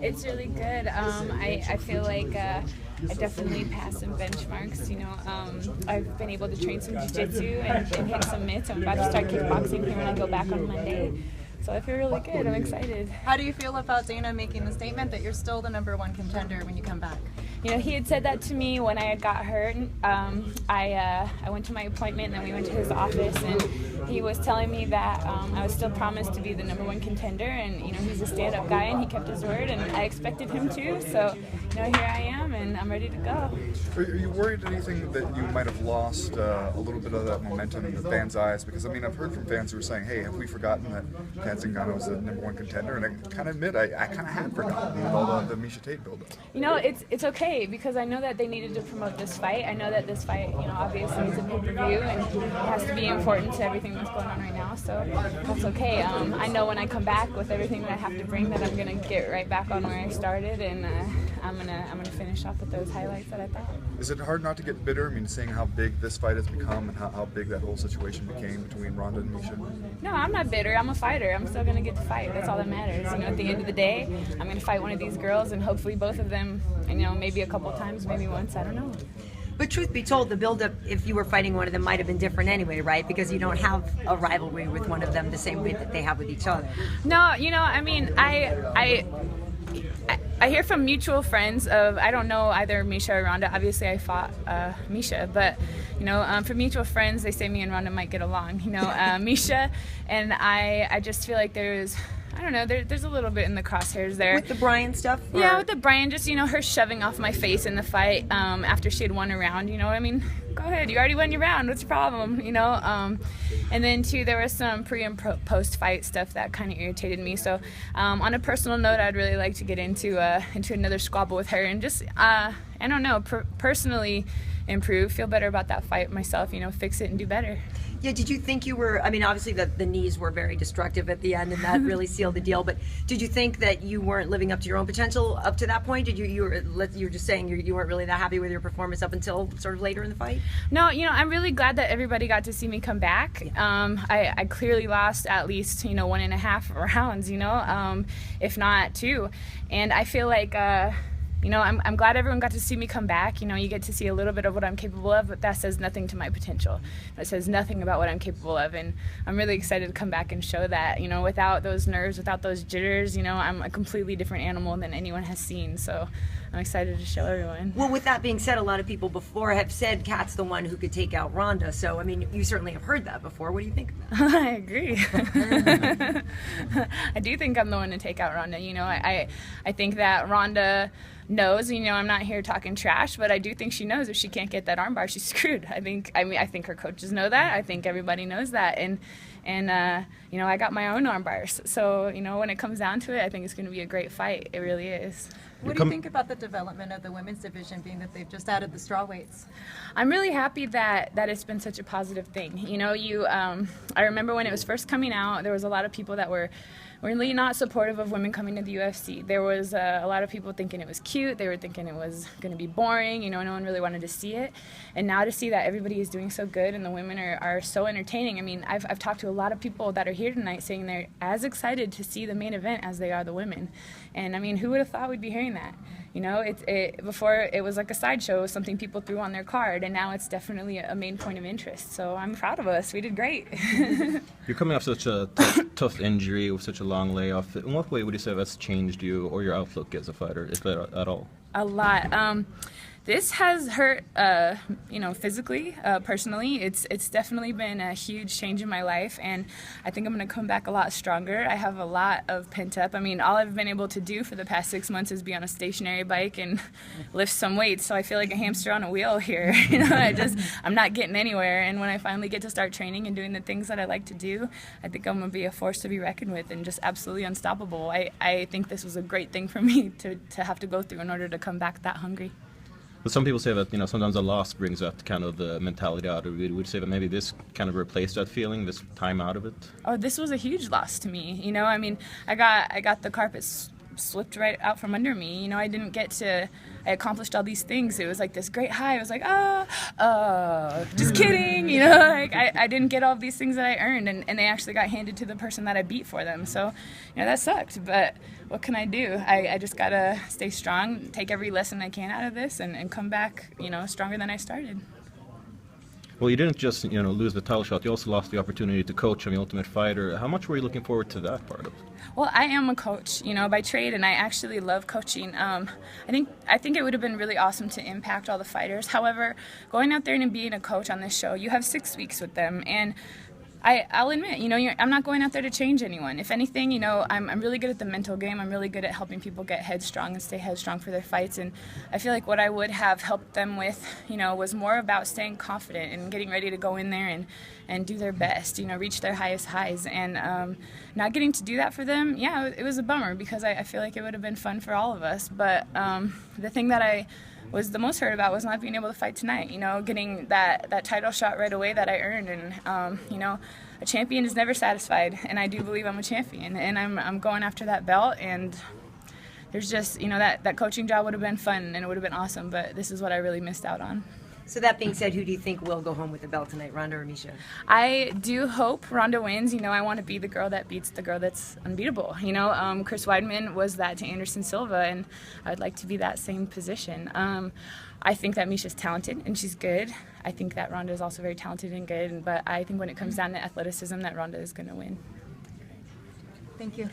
It's really good. I feel like I definitely passed some benchmarks. I've been able to train some jiu-jitsu and hit some mitts. I'm about to start kickboxing here when I go back on Monday. So I feel really good. I'm excited. How do you feel about Dana making the statement that you're still the #1 contender when you come back? He had said that to me when I got hurt. I went to my appointment, and then we went to his office, and he was telling me that I was still promised to be the #1 contender, and he's a stand-up guy, and he kept his word, and I expected him to. So here I am, and I'm ready to go. Are you worried anything that you might have lost a little bit of that momentum in the fans' eyes? Because I've heard from fans who are saying, "Hey, have we forgotten that Cat Zingano is the #1 contender?" And I kind of admit, I kind of had forgotten with all the Miesha Tate build-up. It's okay, because I know that they needed to promote this fight. I know that this fight, obviously is a pay-per-view, and it has to be important to everything that's going on right now. So that's okay. I know when I come back with everything that I have to bring, that I'm gonna get right back on where I started, and I'm gonna finish off with those highlights that I thought. Is it hard not to get bitter? Seeing how big this fight has become and how big that whole situation became between Ronda and Miesha? No, I'm not bitter. I'm a fighter. I'm still going to get to fight. That's all that matters. At the end of the day, I'm going to fight one of these girls, and hopefully both of them, maybe a couple times, maybe once, I don't know. But truth be told, the build-up, if you were fighting one of them, might have been different anyway, right? Because you don't have a rivalry with one of them the same way that they have with each other. No, I hear from mutual friends of, I don't know either Miesha or Ronda. Obviously, I fought Miesha, but from mutual friends, they say me and Ronda might get along. Miesha and I just feel like there's a little bit in the crosshairs there. With the Brian stuff? Or? Yeah, with the Brian, just, her shoving off my face in the fight after she had won a round, go ahead, you already won your round, what's your problem, And then, too, there was some pre- and post-fight stuff that kind of irritated me. So, on a personal note, I'd really like to get into another squabble with her and just, personally improve, feel better about that fight myself, fix it and do better. Yeah, did you think you were, obviously the knees were very destructive at the end, and that really sealed the deal, but did you think that you weren't living up to your own potential up to that point? You were just saying you weren't really that happy with your performance up until sort of later in the fight? No, I'm really glad that everybody got to see me come back. I clearly lost at least, 1.5 rounds, if not 2. And I feel like, I'm glad everyone got to see me come back. You get to see a little bit of what I'm capable of, but that says nothing to my potential. That says nothing about what I'm capable of, and I'm really excited to come back and show that, without those nerves, without those jitters, I'm a completely different animal than anyone has seen, so I'm excited to show everyone. Well, with that being said, a lot of people before have said Cat's the one who could take out Ronda, so, you certainly have heard that before. What do you think of that? I agree. I do think I'm the one to take out Ronda. I think that Ronda knows, I'm not here talking trash, but I do think she knows if she can't get that armbar, she's screwed. I think her coaches know that. I think everybody knows that. And I got my own arm bars. So, when it comes down to it, I think it's going to be a great fight. It really is. What do you think about the development of the women's division, being that they've just added the straw weights? I'm really happy that it's been such a positive thing. I remember when it was first coming out, there was a lot of people that were really not supportive of women coming to the UFC. There was a lot of people thinking it was cute. They were thinking it was going to be boring. No one really wanted to see it. And now to see that everybody is doing so good and the women are so entertaining. I've talked to a lot of people that are here tonight saying they're as excited to see the main event as they are the women. And who would have thought we'd be hearing that? Before it was like a sideshow, something people threw on their card, and now it's definitely a main point of interest. So I'm proud of us. We did great. You're coming off such a tough injury with such a long layoff. In what way would you say that's changed you or your outlook as a fighter, if at all? A lot. This has hurt, physically, personally. It's definitely been a huge change in my life, and I think I'm going to come back a lot stronger. I have a lot of pent up. All I've been able to do for the past 6 months is be on a stationary bike and lift some weights, so I feel like a hamster on a wheel here. I'm not getting anywhere, and when I finally get to start training and doing the things that I like to do, I think I'm going to be a force to be reckoned with and just absolutely unstoppable. I think this was a great thing for me to have to go through in order to come back that hungry. But some people say that sometimes a loss brings that kind of the mentality out of it. Would you say that maybe this kind of replaced that feeling, this time out of it? Oh, this was a huge loss to me. I got the carpet slipped right out from under me. You know, I didn't get to, I accomplished all these things. It was like this great high. I was like, just kidding. You know, like I didn't get all these things that I earned, and they actually got handed to the person that I beat for them. So, you know, that sucked, but what can I do? I just gotta stay strong, take every lesson I can out of this, and come back, you know, stronger than I started. Well, you didn't just, you know, lose the title shot. You also lost the opportunity to coach on The Ultimate Fighter. How much were you looking forward to that part of it? Well, I am a coach, you know, by trade, and I actually love coaching. I think it would have been really awesome to impact all the fighters. However, going out there and being a coach on this show, you have 6 weeks with them, and I'll admit, you know, I'm not going out there to change anyone. If anything, you know, I'm really good at the mental game. I'm really good at helping people get headstrong and stay headstrong for their fights. And I feel like what I would have helped them with, you know, was more about staying confident and getting ready to go in there and do their best, you know, reach their highest highs. And not getting to do that for them, yeah, it was a bummer, because I feel like it would have been fun for all of us. But the thing that I was the most hurt about was not being able to fight tonight, you know, getting that title shot right away that I earned. And you know, a champion is never satisfied, and I do believe I'm a champion, and I'm going after that belt. And there's just, you know, that coaching job would have been fun and it would have been awesome, but this is what I really missed out on. So that being said, who do you think will go home with the belt tonight, Ronda or Miesha? I do hope Ronda wins. You know, I want to be the girl that beats the girl that's unbeatable. You know, Chris Weidman was that to Anderson Silva, and I'd like to be that same position. I think that Miesha's talented and she's good. I think that Ronda is also very talented and good, but I think when it comes down to athleticism, that Ronda is going to win. Thank you.